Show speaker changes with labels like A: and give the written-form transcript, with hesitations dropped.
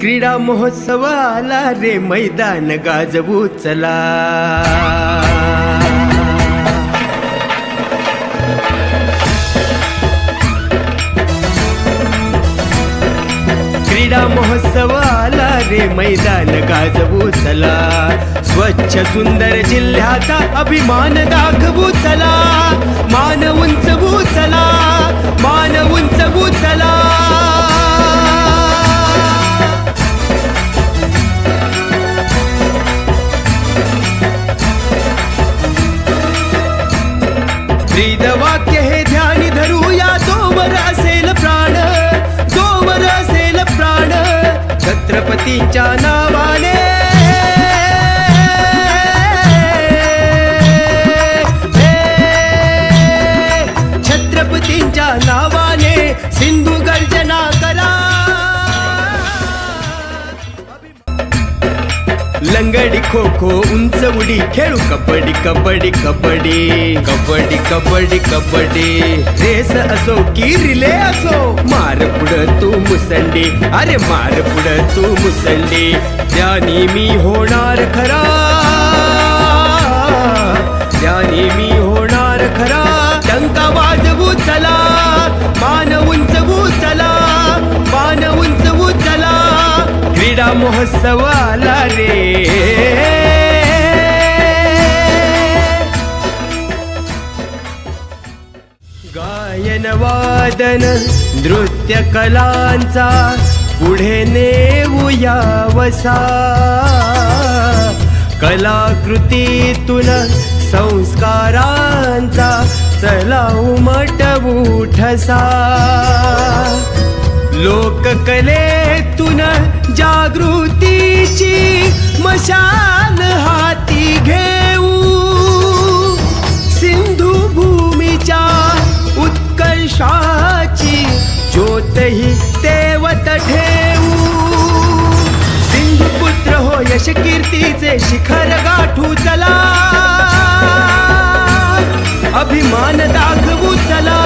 A: क्रीडा महोत्सव आला रे, मैदान गाजवू चला. क्रीडा महोत्सव आला रे, मैदान गाजवू चला. स्वच्छ सुंदर जिल्ह्याचा अभिमान दाखवू चला. मान उंचवू चला, मान उंचवू चला. ब्रीदवाक्य हे ध्यानी धरूया, जोवर असेल प्राण, जोवर असेल प्राण. छत्रपतींच्या नावाने, छत्रपतींच्या नावाने सिंधू गर्जना करा. लंगडी खो खो उंच उडी खेळू कबड्डी कबड्डी कबड्डी कबड्डी कबड्डी कबड्डी. रेस असो की रिले असो, मार पुढं तू मुसंडी, अरे मार पुढं तू मुसंडी. त्यानी मी होणार खरा, त्यानी मी होणार खरा. डंका वाजवू चला, मान उंचवू चला, मान उंचवू चला. क्रीडा महोत्सव आला रे. गायन वादन नृत्य कलांचा पुढे नेऊया वसा. कलाकृतीतून संस्कारांचा चला उमटवू ठसा. लोककलेतून जागृतीची मशाल हाती घेऊ. सिंधू भूमीच्या उत्कर्षाची ज्योतही तेवत ठेवू. सिंधुपुत्र हो यश कीर्तीचे शिखर गाठू चला. अभिमान दाखवू चला.